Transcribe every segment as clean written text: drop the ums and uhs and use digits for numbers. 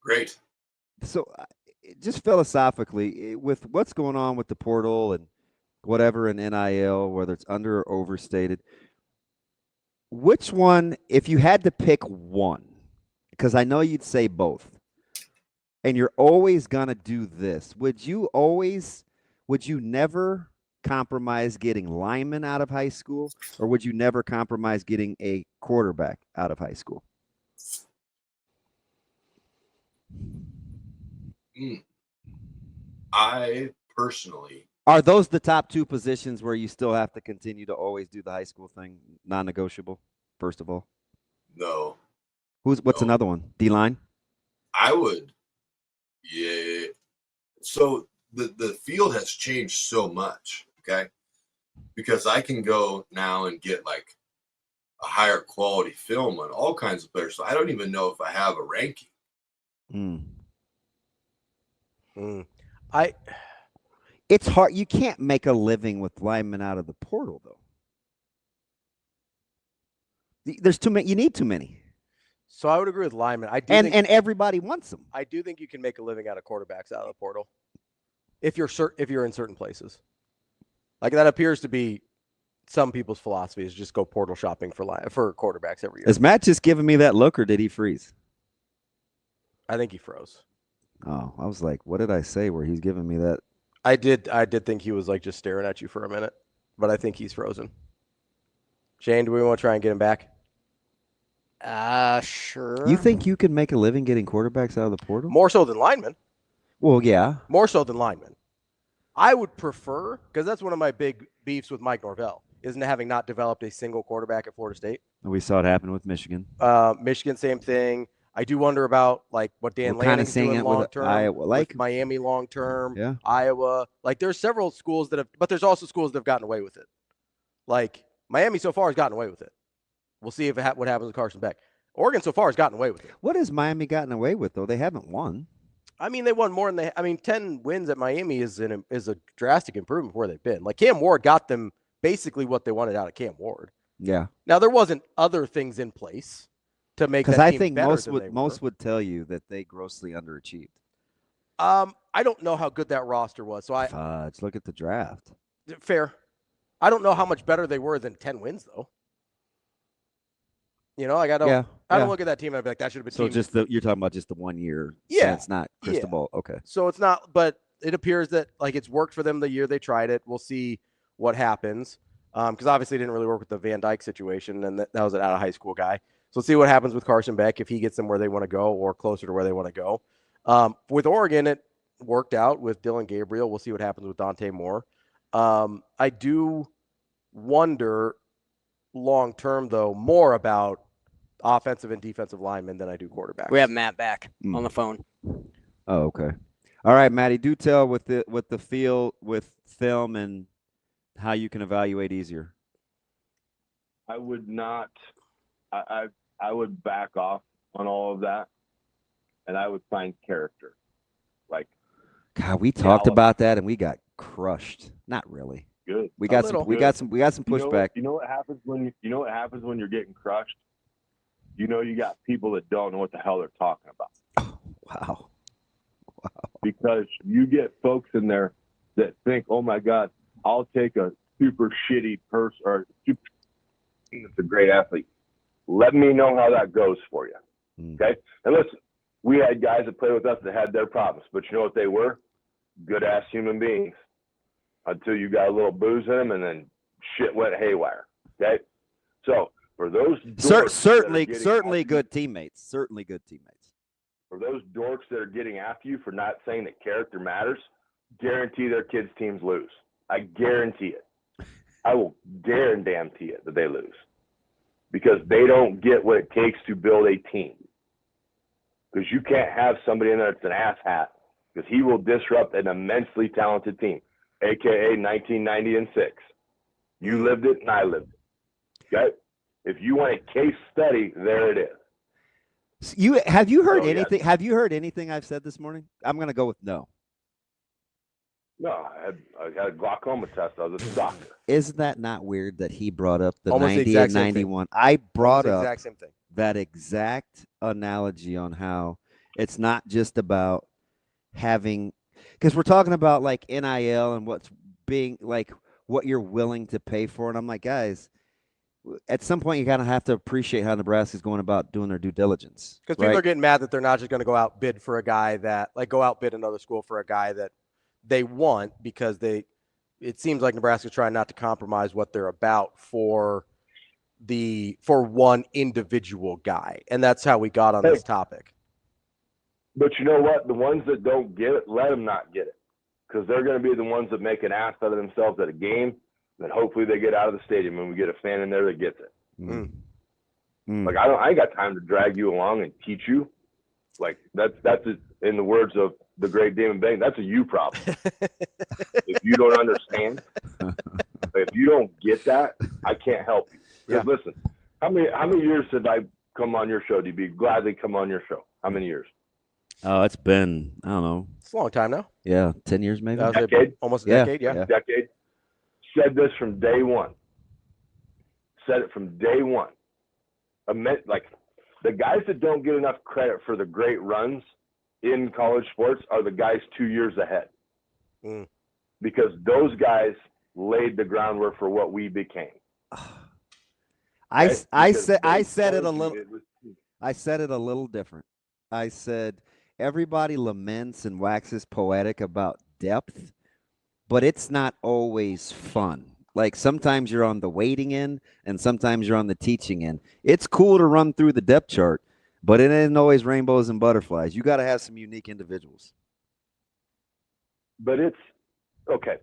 Great. So just philosophically, with what's going on with the portal and whatever in NIL, whether it's under or overstated, which one, if you had to pick one, because I know you'd say both, and you're always going to do this, would you never compromise getting linemen out of high school, or would you never compromise getting a quarterback out of high school? I personally. Are those the top two positions where you still have to continue to always do the high school thing, non-negotiable, first of all? No. What's another one? D-line? I would. Yeah. So the field has changed so much, okay? Because I can go now and get like a higher quality film on all kinds of players. So I don't even know if I have a ranking. It's hard. You can't make a living with linemen out of the portal, though. There's too many. You need too many. So I would agree with linemen. And everybody wants them. I do think you can make a living out of quarterbacks out of the portal if you're in certain places. Like that appears to be some people's philosophy is just go portal shopping for quarterbacks every year. Is Matt just giving me that look, or did he freeze? I think he froze. Oh, I was like, what did I say where he's giving me that? I did think he was like just staring at you for a minute, but I think he's frozen. Shane, do we want to try and get him back? Sure. You think you can make a living getting quarterbacks out of the portal? More so than linemen. Well, yeah. More so than linemen. I would prefer, because that's one of my big beefs with Mike Norvell, isn't having not developed a single quarterback at Florida State. We saw it happen with Michigan. Michigan, same thing. I do wonder about like what Dan Lanning's doing long term, Iowa, like Miami long term, yeah. Iowa. Like there's several schools that have, but there's also schools that have gotten away with it. Like Miami so far has gotten away with it. We'll see if what happens with Carson Beck. Oregon so far has gotten away with it. What has Miami gotten away with though? They haven't won. I mean, they won more than 10 wins at Miami is a drastic improvement from where they've been. Like Cam Ward got them basically what they wanted out of Cam Ward. Yeah. Now there wasn't other things in place to make that team better. Because I think most would tell you that they grossly underachieved. I don't know how good that roster was. So let's look at the draft. Fair. I don't know how much better they were than 10 wins though. You know, like I don't look at that team and I'd be like, that should have been. So you're talking about just the 1 year. Yeah, so it's not crystal ball. Okay. So it's not, but it appears that like it's worked for them the year they tried it. We'll see what happens. Because obviously it didn't really work with the Van Dyke situation, and that was an out of high school guy. So let's see what happens with Carson Beck if he gets them where they want to go or closer to where they want to go. With Oregon, it worked out with Dylan Gabriel. We'll see what happens with Dante Moore. I do wonder long term though more about offensive and defensive linemen than I do quarterbacks. We have Matt back on the phone. Oh, okay. All right, Matty, do tell with the feel with film and how you can evaluate easier. I would not. I would back off on all of that, and I would find character. Like, God, we talked about that and we got crushed. Not really. Good. We got some pushback. You know what happens when you're getting crushed? You know you got people that don't know what the hell they're talking about. Oh, wow. Because you get folks in there that think, oh my God, I'll take a super shitty person or super that's a great athlete. Let me know how that goes for you. Okay? And listen, we had guys that played with us that had their problems, but you know what they were? Good ass human beings. Until you got a little booze in them and then shit went haywire. Okay? So for those certainly good teammates. Certainly good teammates. For those dorks that are getting after you for not saying that character matters, guarantee their kids' teams lose. I guarantee it. I will guarantee it that they lose. Because they don't get what it takes to build a team. Because you can't have somebody in there that's an asshat. Because he will disrupt an immensely talented team. AKA 1990 and 6. You lived it and I lived it. Okay? If you want a case study, there it is. Have you heard anything? Yes. Have you heard anything I've said this morning? I'm going to go with no. No, I had a glaucoma test. I was a doctor. Isn't that not weird that he brought up the almost 90 and 91? I brought up exact same thing. That exact analogy on how It's not just about having, because we're talking about like NIL and what's being like what you're willing to pay for. And I'm like, guys, at some point you kind of have to appreciate how Nebraska's going about doing their due diligence. Because people are getting mad that they're not just going to go out bid for a guy that go out bid another school for a guy that they want, because it seems like Nebraska's trying not to compromise what they're about for one individual guy. And that's how we got on this topic. But you know what? The ones that don't get it, let them not get it. Because they're going to be the ones that make an ass out of themselves at a game. Then hopefully they get out of the stadium and we get a fan in there that gets it. Like I ain't got time to drag you along and teach you. Like that's in the words of the great Damon, that's a you problem. If you don't understand, if you don't get that, I can't help you. Because listen, how many years did I come on your show? Do you be glad they come on your show? How many years? Oh, it's been, I don't know. It's a long time now. Yeah, 10 years maybe. Decade? Almost a decade, yeah. Decade. Said this from day one. Said it from day one. Like the guys that don't get enough credit for the great runs in college sports are the guys 2 years ahead. Because those guys laid the groundwork for what we became. I said it a little different. I said everybody laments and waxes poetic about depth, but it's not always fun. Like sometimes you're on the waiting end and sometimes you're on the teaching end. It's cool to run through the depth chart, but it isn't always rainbows and butterflies. You got to have some unique individuals. But it's okay.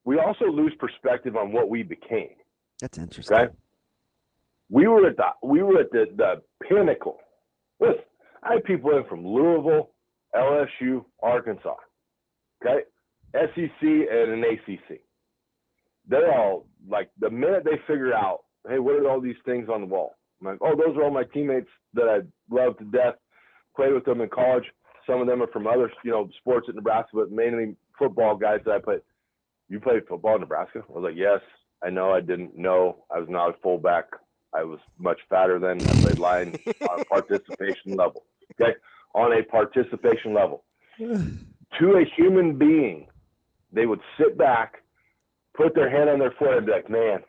We also lose perspective on what we became. That's interesting. Okay. We were at the pinnacle. Listen, I had people in from Louisville, LSU, Arkansas. Okay. SEC and an ACC. They're all like, the minute they figure out, hey, what are all these things on the wall? I'm like, oh, those are all my teammates that I love to death. Played with them in college. Some of them are from other, sports at Nebraska, but mainly football guys that I played. You played football in Nebraska? I was like, yes. I know. I didn't know. I was not a fullback. I was much fatter than I played line on a participation level. Okay, on a participation level. To a human being, they would sit back, put their hand on their foot and be like, man,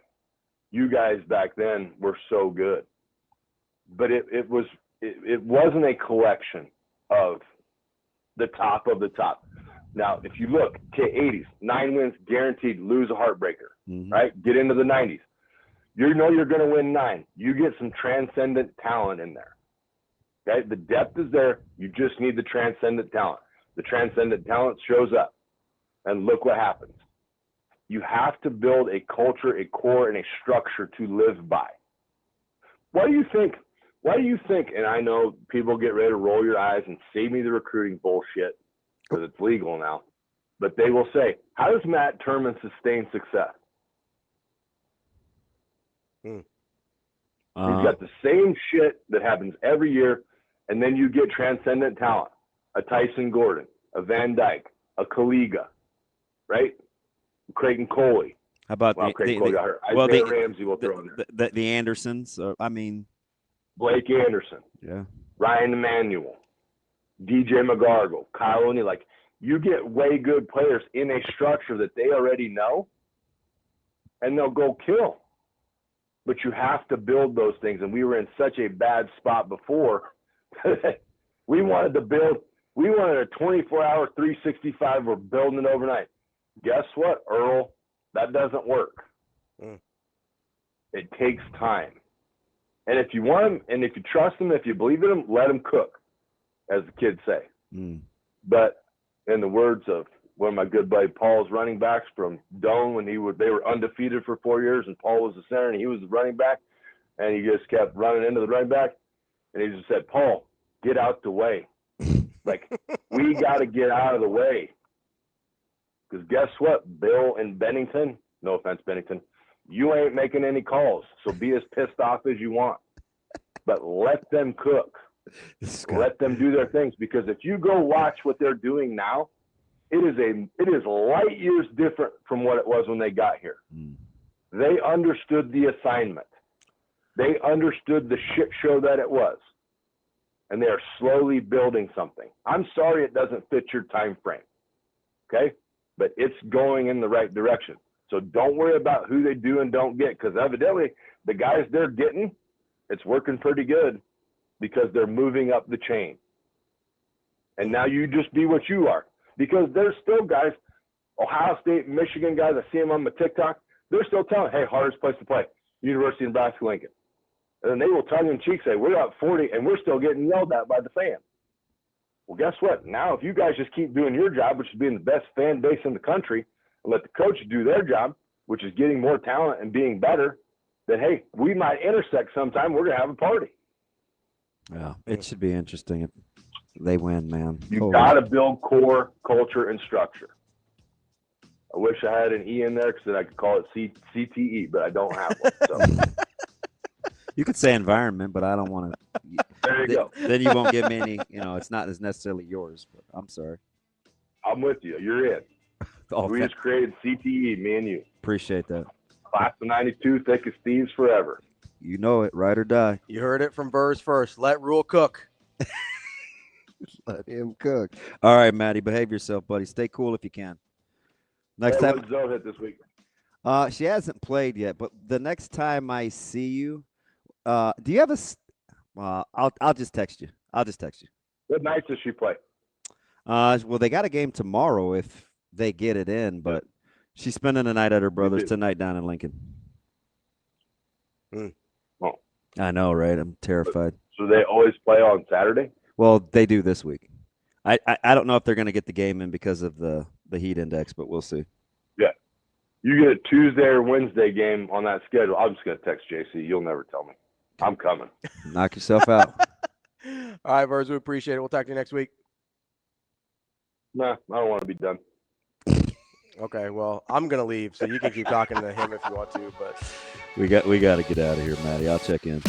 you guys back then were so good. But it wasn't a collection of the top of the top. Now, if you look, 80s, 9 wins guaranteed, lose a heartbreaker, right? Get into the 90s. You know you're going to win 9. You get some transcendent talent in there. Okay? The depth is there. You just need the transcendent talent. The transcendent talent shows up. And look what happens. You have to build a culture, a core, and a structure to live by. Why do you think, and I know people get ready to roll your eyes and save me the recruiting bullshit because it's legal now, but they will say, how does Matt Turman sustain success? He's got the same shit that happens every year, and then you get transcendent talent. A Tyson Gordon, a Van Dyke, a Kaliga, right? Creighton Coley. How about Creighton Coley got hurt. Isaiah Ramsey will throw in there. The Andersons. Blake Anderson. Yeah. Ryan Emanuel. DJ McGargle. Kyle O'Neill. Like, you get way good players in a structure that they already know, and they'll go kill. But you have to build those things, and we were in such a bad spot before. We wanted a 24-hour, 365. We're building it overnight. Guess what, Earl? That doesn't work. It takes time. And if you want them, and if you trust them, if you believe in them, let them cook, as the kids say. But in the words of one of my good buddy Paul's running backs from Doane, when they were undefeated for 4 years, and Paul was the center and he was the running back, and he just kept running into the running back, and he just said, Paul, get out the way. Like, we got to get out of the way. Because guess what, Bill and Bennington, no offense, Bennington, you ain't making any calls, so be as pissed off as you want. But let them cook. Let them do their things. Because if you go watch what they're doing now, it is light years different from what it was when they got here. They understood the assignment. They understood the shit show that it was. and they are slowly building something. I'm sorry it doesn't fit your time frame, okay? But it's going in the right direction. So don't worry about who they do and don't get, because evidently the guys they're getting, it's working pretty good because they're moving up the chain. And now you just be what you are, because there's still guys, Ohio State, Michigan guys, I see them on my TikTok, they're still telling, hey, hardest place to play, University of Nebraska, Lincoln. And then they will tongue-in-cheek say, we're up 40, and we're still getting yelled at by the fans. Well, guess what? Now, if you guys just keep doing your job, which is being the best fan base in the country, and let the coach do their job, which is getting more talent and being better, then, hey, we might intersect sometime. We're going to have a party. Yeah, it should be interesting if they win, man. You got to build core, culture, and structure. I wish I had an E in there because then I could call it CTE, but I don't have one. So. You could say environment, but I don't want to. There you go. Then you won't give me any, it's not as necessarily yours, but I'm sorry. I'm with you. You're in. We just created CTE, me and you. Appreciate that. Class of 92, thick as thieves forever. You know it, ride or die. You heard it from Burrs first. Let Rhule cook. Let him cook. All right, Matty, behave yourself, buddy. Stay cool if you can. Next time. What's Zoe hit this week? She hasn't played yet, but the next time I see you, do you have a? I'll just text you. What nights does she play? Well, they got a game tomorrow if they get it in, but she's spending the night at her brother's tonight down in Lincoln. Oh. I know, right? I'm terrified. So they always play on Saturday? Well, they do this week. I don't know if they're going to get the game in because of the heat index, but we'll see. Yeah. You get a Tuesday or Wednesday game on that schedule. I'm just going to text JC. You'll never tell me. I'm coming. Knock yourself out. All right, Burrs, we appreciate it. We'll talk to you next week. Nah, I don't want to be done. Okay, well, I'm going to leave, so you can keep talking to him if you want to. But we got to get out of here, Matty. I'll check in.